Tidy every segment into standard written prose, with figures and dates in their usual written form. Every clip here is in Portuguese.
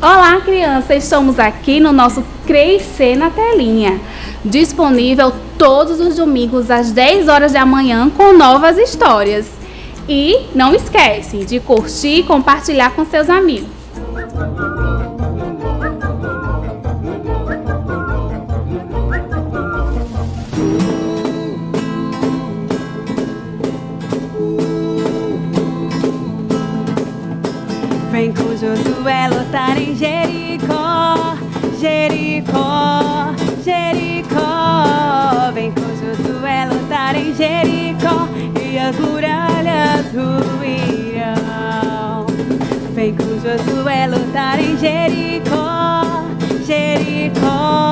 Olá, crianças! Estamos aqui no nosso Crescer na Telinha, disponível todos os domingos às 10 horas da manhã com novas histórias. E não esquece de curtir e compartilhar com seus amigos. Vem com Josué lutar em Jericó, Jericó, Jericó. Vem com Josué lutar em Jericó e as muralhas ruirão. Vem com Josué lutar em Jericó, Jericó,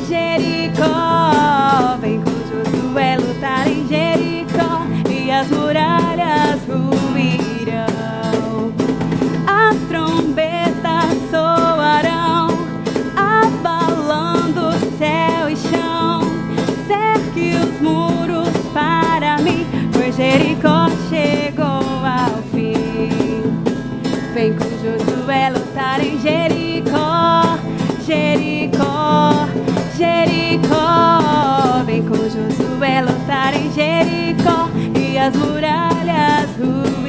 Jericó. Vem com Josué lutar em Jericó e as muralhas ruirão. As trombetas soarão, abalando céu e chão. Cerque os muros para mim, pois Jericó chegou ao fim. Vem com Josué lutar em Jericó, Jericó, Jericó. Vem com Josué lutar em Jericó e as muralhas ruirão.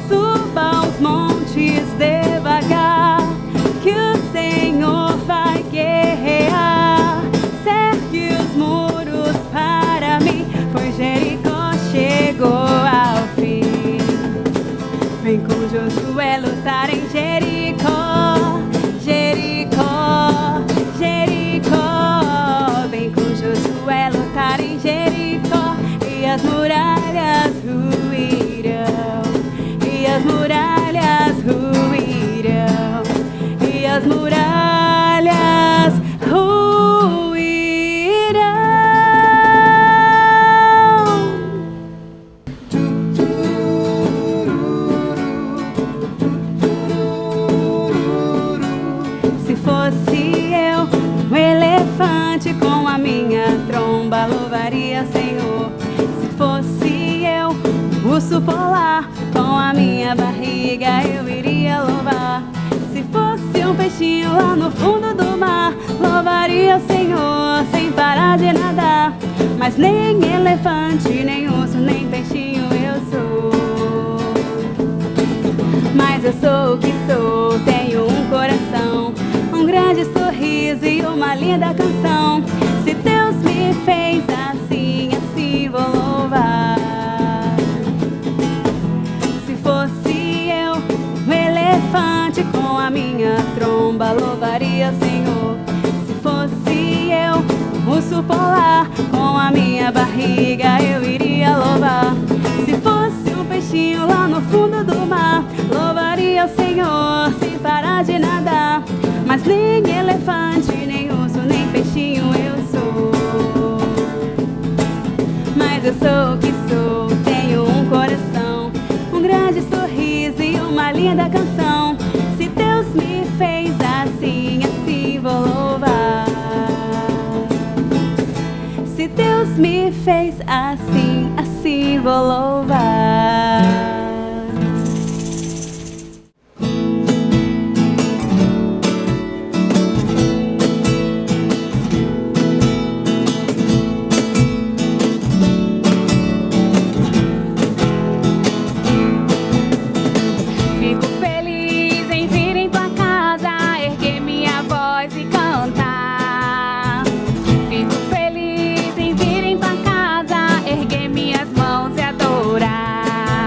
Suba os montes devagar, que o Senhor vai guerrear. Cerque os muros para mim, pois Jericó chegou ao fim. Vem com Josué lutar em Jericó, Jericó, Jericó. Vem com Josué lutar em Jericó e as muralhas ruirão. E as muralhas ruirão, e as muralhas ruirão. Se fosse eu, um elefante com a minha tromba, louvaria o Senhor. Se fosse eu, urso polar, com a minha barriga eu iria louvar. Se fosse um peixinho lá no fundo do mar, louvaria o Senhor sem parar de nadar. Mas nem elefante, nem urso, nem peixinho eu sou. Mas eu sou o que sou, tenho um coração, um grande sorriso e uma linda canção. Se Deus me fez assim, assim vou louvar. Com a minha tromba louvaria o Senhor. Se fosse eu, urso polar, com a minha barriga eu iria louvar. Se fosse um peixinho lá no fundo do mar, louvaria o Senhor sem parar de nadar. Mas nem elefante, nem urso, nem peixinho eu sou. Mas eu sou o que sou, tenho um coração, um grande sorriso e uma linda canção. Se Deus me fez assim, assim vou louvar. Se Deus me fez assim, assim vou louvar. Fico feliz em vir em tua casa, erguer minhas mãos e adorar.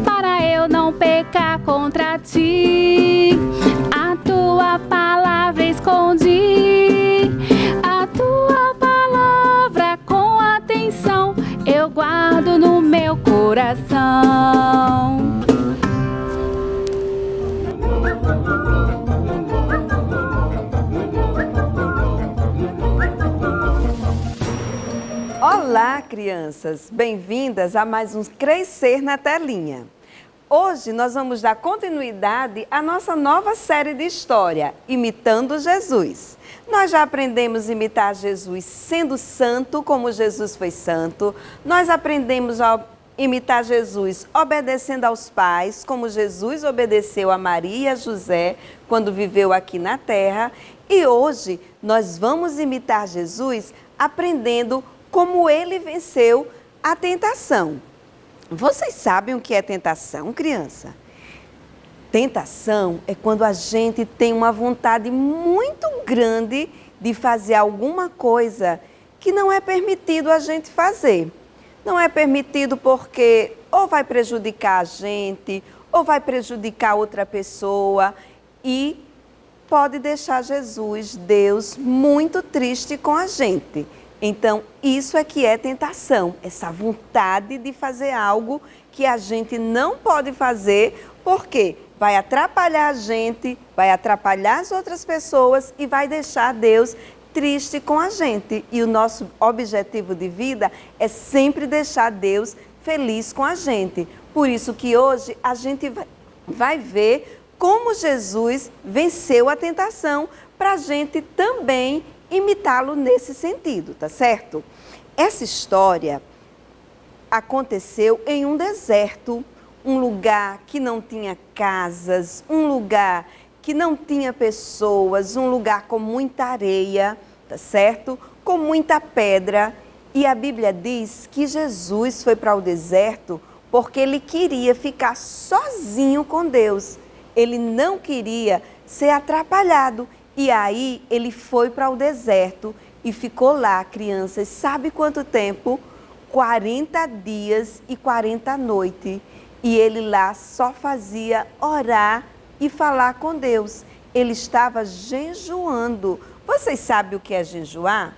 para eu não pecar contra ti. A tua palavra escondi, a tua palavra com atenção eu guardo no meu coração. Olá, crianças! Bem-vindas a mais um Crescer na Telinha. Hoje nós vamos dar continuidade à nossa nova série de história, Imitando Jesus. Nós já aprendemos a imitar Jesus sendo santo, como Jesus foi santo. Nós aprendemos a imitar Jesus obedecendo aos pais, como Jesus obedeceu a Maria e a José quando viveu aqui na terra. E hoje nós vamos imitar Jesus aprendendo como ele venceu a tentação. Vocês sabem o que é tentação, criança? Tentação é quando a gente tem uma vontade muito grande de fazer alguma coisa que não é permitido a gente fazer. Não é permitido porque ou vai prejudicar a gente, ou vai prejudicar outra pessoa e pode deixar Jesus, Deus, muito triste com a gente. Então, isso é que é tentação, essa vontade de fazer algo que a gente não pode fazer, porque vai atrapalhar a gente, vai atrapalhar as outras pessoas e vai deixar Deus triste com a gente. E o nosso objetivo de vida é sempre deixar Deus feliz com a gente. Por isso que hoje a gente vai ver como Jesus venceu a tentação para a gente também imitá-lo nesse sentido, tá certo? Essa história aconteceu em um deserto, um lugar que não tinha casas, um lugar que não tinha pessoas, um lugar com muita areia, tá certo? Com muita pedra. E a Bíblia diz que Jesus foi para o deserto porque ele queria ficar sozinho com Deus. Ele não queria ser atrapalhado. E aí ele foi para o deserto e ficou lá, crianças, sabe quanto tempo? 40 dias e 40 noites. E ele lá só fazia orar e falar com Deus. Ele estava jejuando. Vocês sabem o que é jejuar?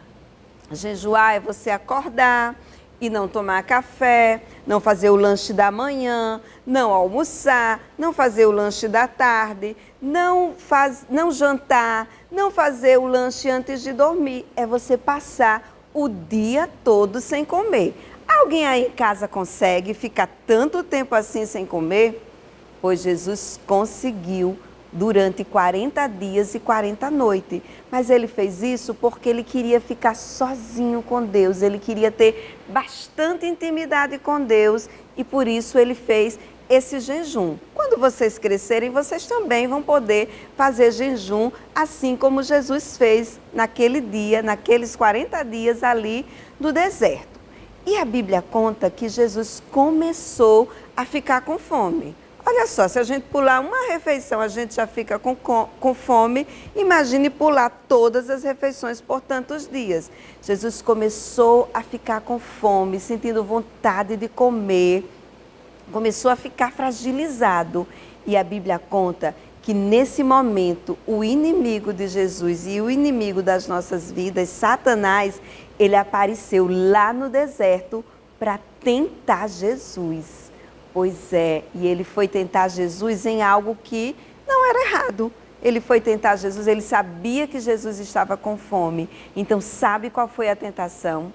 Jejuar é você acordar e não tomar café, não fazer o lanche da manhã, não almoçar, não fazer o lanche da tarde, não jantar, não fazer o lanche antes de dormir. É você passar o dia todo sem comer. Alguém aí em casa consegue ficar tanto tempo assim sem comer? Pois Jesus conseguiu durante 40 dias e 40 noites. Mas ele fez isso porque ele queria ficar sozinho com Deus, ele queria ter bastante intimidade com Deus e por isso ele fez esse jejum. Quando vocês crescerem, vocês também vão poder fazer jejum, assim como Jesus fez naquele dia, naqueles 40 dias ali no deserto. E a Bíblia conta que Jesus começou a ficar com fome. Olha só, se a gente pular uma refeição, a gente já fica com fome. Imagine pular todas as refeições por tantos dias. Jesus começou a ficar com fome, sentindo vontade de comer. Começou a ficar fragilizado. E a Bíblia conta que nesse momento, o inimigo de Jesus e o inimigo das nossas vidas, Satanás, ele apareceu lá no deserto para tentar Jesus. Pois é, e ele foi tentar Jesus em algo que não era errado. Ele foi tentar Jesus, ele sabia que Jesus estava com fome. Então, sabe qual foi a tentação?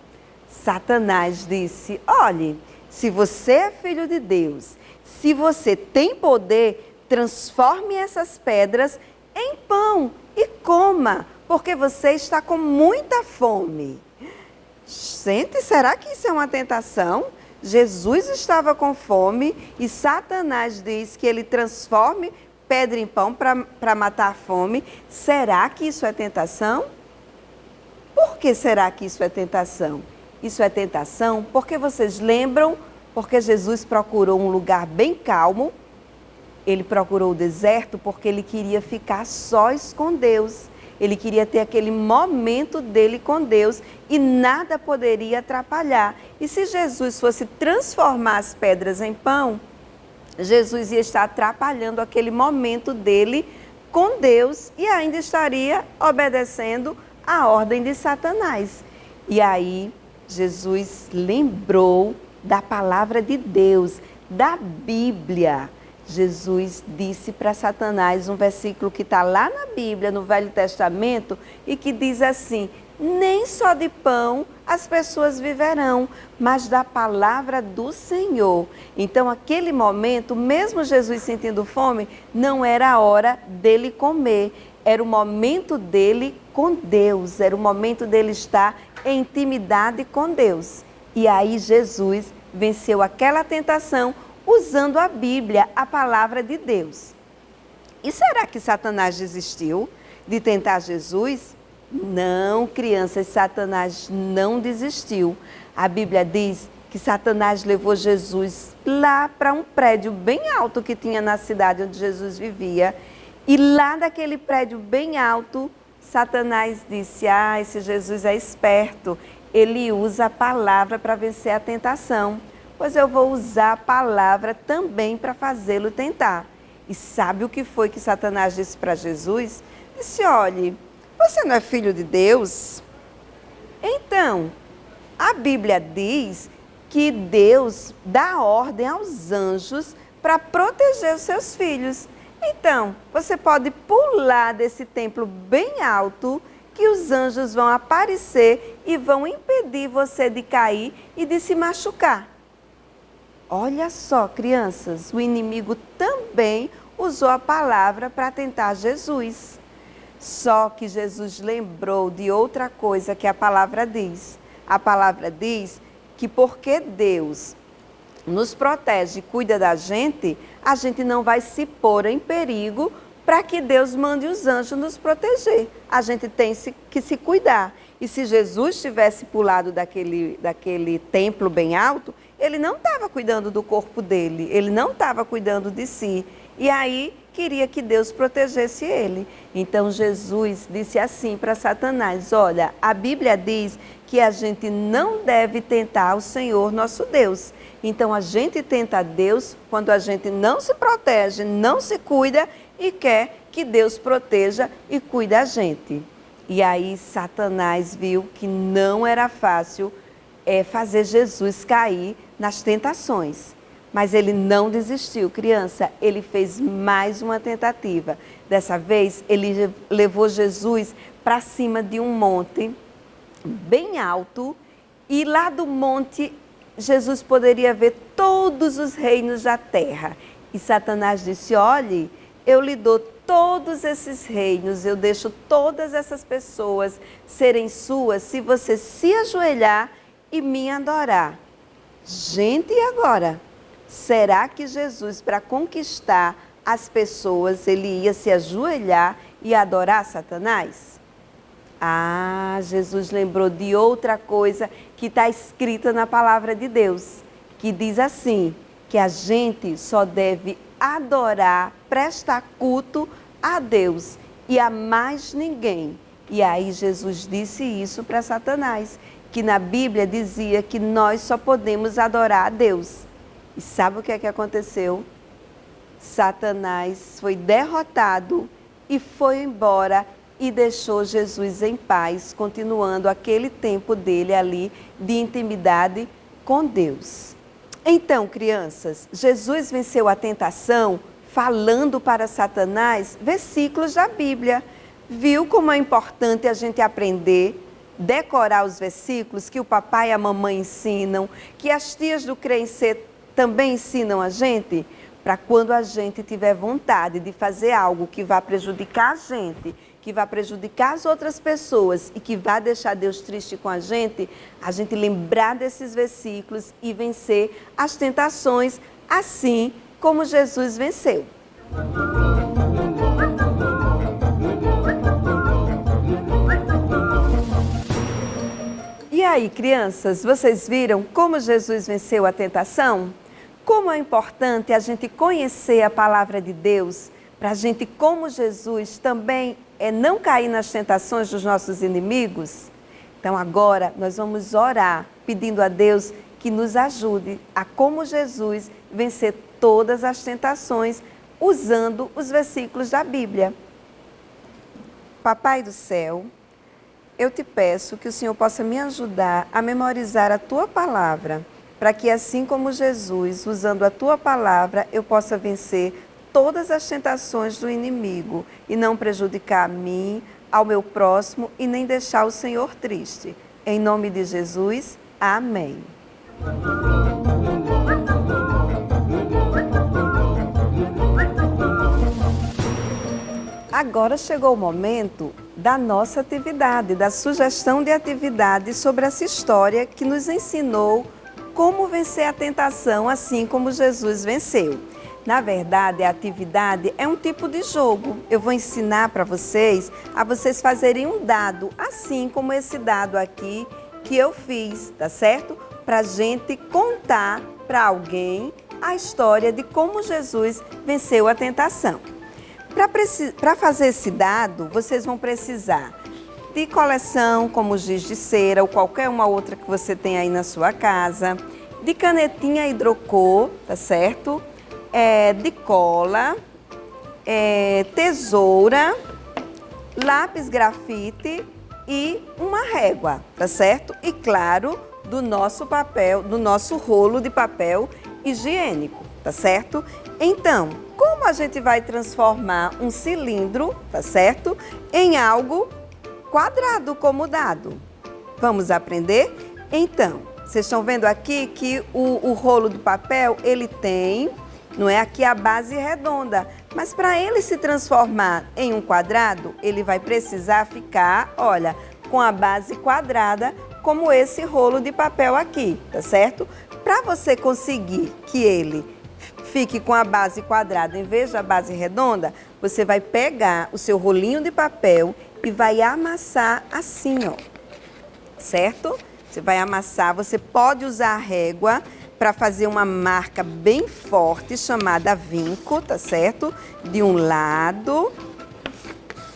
Satanás disse, olhe, se você é filho de Deus, se você tem poder, transforme essas pedras em pão e coma, porque você está com muita fome. Gente, será que isso é uma tentação? Jesus estava com fome e Satanás diz que ele transforme pedra em pão para matar a fome. Será que isso é tentação? Por que será que isso é tentação? Isso é tentação porque vocês lembram, porque Jesus procurou um lugar bem calmo. Ele procurou o deserto porque ele queria ficar sós com Deus. Ele queria ter aquele momento dele com Deus e nada poderia atrapalhar. E se Jesus fosse transformar as pedras em pão, Jesus ia estar atrapalhando aquele momento dele com Deus e ainda estaria obedecendo a ordem de Satanás. E aí Jesus lembrou da palavra de Deus, da Bíblia. Jesus disse para Satanás um versículo que está lá na Bíblia, no Velho Testamento, e que diz assim: nem só de pão as pessoas viverão, mas da palavra do Senhor. Então, aquele momento, mesmo Jesus sentindo fome, não era a hora dele comer, era o momento dele com Deus, era o momento dele estar em intimidade com Deus. E aí Jesus venceu aquela tentação usando a Bíblia, a palavra de Deus. E será que Satanás desistiu de tentar Jesus? Não, crianças, Satanás não desistiu. A Bíblia diz que Satanás levou Jesus lá para um prédio bem alto que tinha na cidade onde Jesus vivia. E lá daquele prédio bem alto, Satanás disse: esse Jesus é esperto, ele usa a palavra para vencer a tentação. Pois eu vou usar a palavra também para fazê-lo tentar. E sabe o que foi que Satanás disse para Jesus? Disse: olhe, você não é filho de Deus? Então, a Bíblia diz que Deus dá ordem aos anjos para proteger os seus filhos. Então, você pode pular desse templo bem alto, que os anjos vão aparecer e vão impedir você de cair e de se machucar. Olha só, crianças, o inimigo também usou a palavra para tentar Jesus. Só que Jesus lembrou de outra coisa que a palavra diz. A palavra diz que porque Deus nos protege e cuida da gente, a gente não vai se pôr em perigo para que Deus mande os anjos nos proteger. A gente tem que se cuidar. E se Jesus tivesse pulado daquele templo bem alto, ele não estava cuidando do corpo dele, ele não estava cuidando de si. E aí queria que Deus protegesse ele. Então Jesus disse assim para Satanás: olha, a Bíblia diz que a gente não deve tentar o Senhor nosso Deus. Então a gente tenta a Deus quando a gente não se protege, não se cuida e quer que Deus proteja e cuide a gente. E aí Satanás viu que não era fácil fazer Jesus cair nas tentações. Mas ele não desistiu, criança. Ele fez mais uma tentativa. Dessa vez, ele levou Jesus para cima de um monte bem alto. E lá do monte, Jesus poderia ver todos os reinos da terra. E Satanás disse: olhe, eu lhe dou todos esses reinos, eu deixo todas essas pessoas serem suas se você se ajoelhar e me adorar. Gente, e agora? Será que Jesus, para conquistar as pessoas, ele ia se ajoelhar e adorar Satanás? Jesus lembrou de outra coisa que está escrita na palavra de Deus, que diz assim, que a gente só deve adorar, prestar culto a Deus e a mais ninguém. E aí Jesus disse isso para Satanás, que na Bíblia dizia que nós só podemos adorar a Deus. E sabe o que é que aconteceu? Satanás foi derrotado e foi embora e deixou Jesus em paz, continuando aquele tempo dele ali de intimidade com Deus. Então, crianças, Jesus venceu a tentação falando para Satanás versículos da Bíblia. Viu como é importante a gente aprender, decorar os versículos que o papai e a mamãe ensinam, que as tias do Crescer também ensinam a gente? Para quando a gente tiver vontade de fazer algo que vá prejudicar a gente, que vai prejudicar as outras pessoas e que vai deixar Deus triste com a gente lembrar desses versículos e vencer as tentações, assim como Jesus venceu. E aí, crianças, vocês viram como Jesus venceu a tentação? Como é importante a gente conhecer a palavra de Deus, para a gente, como Jesus, também é não cair nas tentações dos nossos inimigos? Então agora nós vamos orar pedindo a Deus que nos ajude a, como Jesus, vencer todas as tentações usando os versículos da Bíblia. Papai do céu, eu te peço que o Senhor possa me ajudar a memorizar a Tua palavra, para que assim como Jesus, usando a Tua palavra, eu possa vencer todas as tentações do inimigo e não prejudicar a mim, ao meu próximo e nem deixar o Senhor triste. Em nome de Jesus, amém. Agora chegou o momento da nossa atividade, da sugestão de atividade sobre essa história que nos ensinou como vencer a tentação assim como Jesus venceu. Na verdade, a atividade é um tipo de jogo. Eu vou ensinar para vocês a vocês fazerem um dado, assim como esse dado aqui que eu fiz, tá certo? Para a gente contar para alguém a história de como Jesus venceu a tentação. Para fazer esse dado, vocês vão precisar de coleção, como giz de cera ou qualquer uma outra que você tem aí na sua casa, de canetinha hidrocor, tá certo? De cola, tesoura, lápis grafite e uma régua, tá certo? E claro, do nosso papel, do nosso rolo de papel higiênico, tá certo? Então, como a gente vai transformar um cilindro, tá certo, em algo quadrado como dado? Vamos aprender? Então, vocês estão vendo aqui que o rolo de papel, ele tem, não é, aqui a base redonda, mas para ele se transformar em um quadrado, ele vai precisar ficar, olha, com a base quadrada, como esse rolo de papel aqui, tá certo? Para você conseguir que ele fique com a base quadrada em vez da base redonda, você vai pegar o seu rolinho de papel e vai amassar assim, ó, certo? Você vai amassar, você pode usar a régua para fazer uma marca bem forte, chamada vinco, tá certo? De um lado,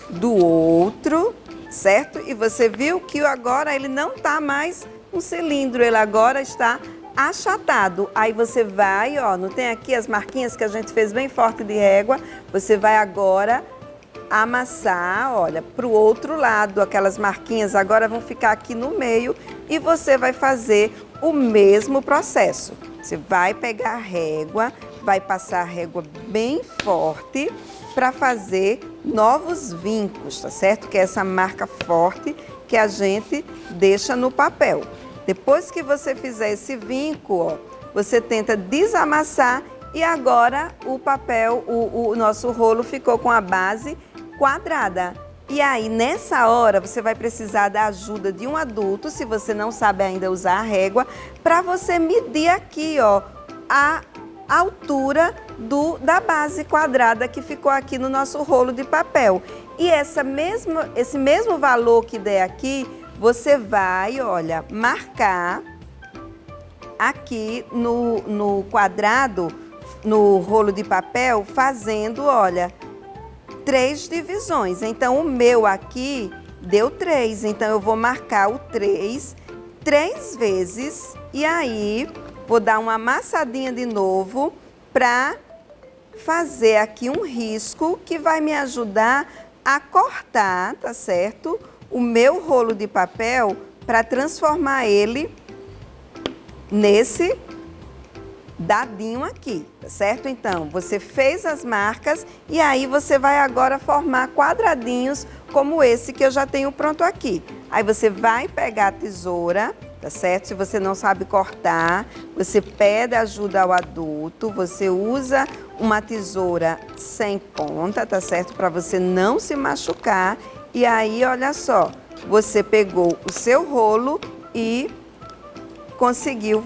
do outro, certo? E você viu que agora ele não tá mais um cilindro, ele agora está achatado. Aí você vai, ó, não tem aqui as marquinhas que a gente fez bem forte de régua? Você vai agora amassar, olha, para o outro lado, aquelas marquinhas agora vão ficar aqui no meio e você vai fazer o mesmo processo. Você vai pegar a régua, vai passar a régua bem forte para fazer novos vincos, tá certo? Que é essa marca forte que a gente deixa no papel. Depois que você fizer esse vinco, ó, você tenta desamassar e agora o papel, o nosso rolo ficou com a base quadrada. E aí, nessa hora, você vai precisar da ajuda de um adulto, se você não sabe ainda usar a régua, para você medir aqui, ó, a altura da base quadrada que ficou aqui no nosso rolo de papel. E esse mesmo valor que der aqui, você vai, olha, marcar aqui no quadrado, no rolo de papel, fazendo, olha, 3 divisões. Então, o meu aqui deu 3. Então, eu vou marcar o 3 vezes. E aí, vou dar uma amassadinha de novo para fazer aqui um risco que vai me ajudar a cortar, tá certo? O meu rolo de papel para transformar ele nesse dadinho aqui, tá certo? Então, você fez as marcas e aí você vai agora formar quadradinhos como esse que eu já tenho pronto aqui. Aí você vai pegar a tesoura, tá certo? Se você não sabe cortar, você pede ajuda ao adulto, você usa uma tesoura sem ponta, tá certo? Para você não se machucar. E aí, olha só, você pegou o seu rolo e conseguiu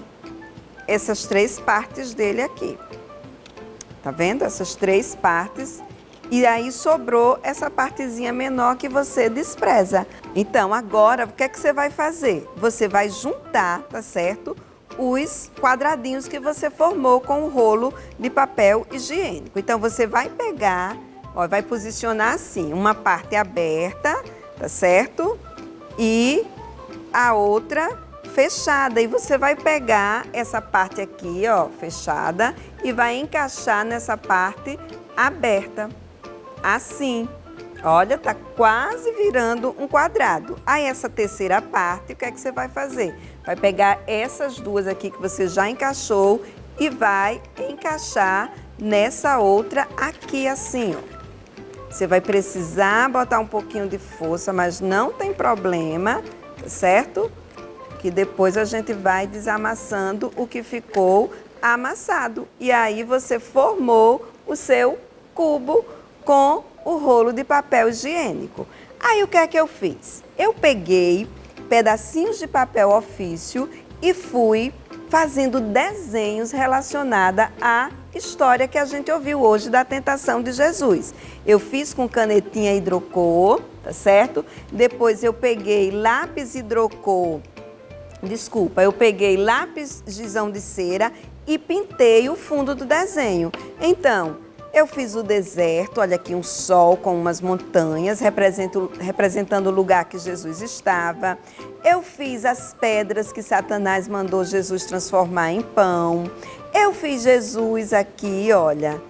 essas 3 partes dele aqui. Tá vendo? Essas 3 partes. E aí sobrou essa partezinha menor que você despreza. Então, agora, o que é que você vai fazer? Você vai juntar, tá certo? Os quadradinhos que você formou com o rolo de papel higiênico. Então, você vai pegar Ó, vai posicionar assim, uma parte aberta, tá certo? E a outra fechada. E você vai pegar essa parte aqui, ó, fechada, e vai encaixar nessa parte aberta. Assim. Olha, tá quase virando um quadrado. Aí essa terceira parte, o que é que você vai fazer? Vai pegar essas duas aqui que você já encaixou e vai encaixar nessa outra aqui assim, ó. Você vai precisar botar um pouquinho de força, mas não tem problema, tá certo? Que depois a gente vai desamassando o que ficou amassado. E aí você formou o seu cubo com o rolo de papel higiênico. Aí o que é que eu fiz? Eu peguei pedacinhos de papel ofício e fui fazendo desenhos relacionados à história que a gente ouviu hoje da tentação de Jesus. Eu fiz com canetinha hidrocor, tá certo? Depois eu peguei lápis hidrocor, eu peguei lápis gizão de cera e pintei o fundo do desenho. Então, eu fiz o deserto, olha aqui um sol com umas montanhas, representando o lugar que Jesus estava. Eu fiz as pedras que Satanás mandou Jesus transformar em pão. Eu fiz Jesus aqui, olha.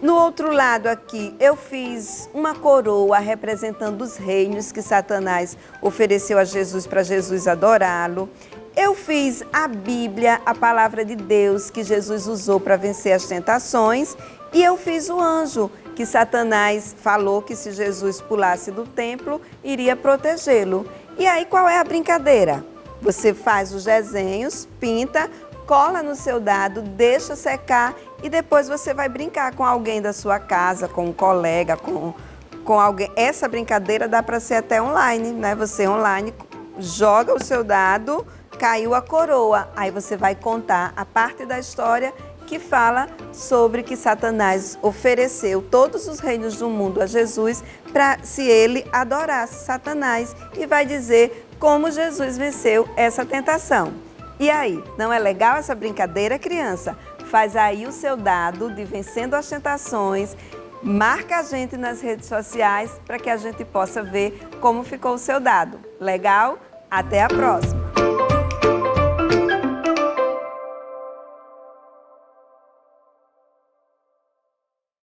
No outro lado aqui, eu fiz uma coroa representando os reinos que Satanás ofereceu a Jesus para Jesus adorá-lo. Eu fiz a Bíblia, a palavra de Deus que Jesus usou para vencer as tentações. E eu fiz o anjo, que Satanás falou que se Jesus pulasse do templo, iria protegê-lo. E aí, qual é a brincadeira? Você faz os desenhos, pinta, cola no seu dado, deixa secar e depois você vai brincar com alguém da sua casa, com um colega, com alguém. Essa brincadeira dá para ser até online, né? Você online joga o seu dado, caiu a coroa. Aí você vai contar a parte da história que fala sobre que Satanás ofereceu todos os reinos do mundo a Jesus para se ele adorasse Satanás e vai dizer como Jesus venceu essa tentação. E aí, não é legal essa brincadeira, criança? Faz aí o seu dado de Vencendo as Tentações, marca a gente nas redes sociais para que a gente possa ver como ficou o seu dado. Legal? Até a próxima!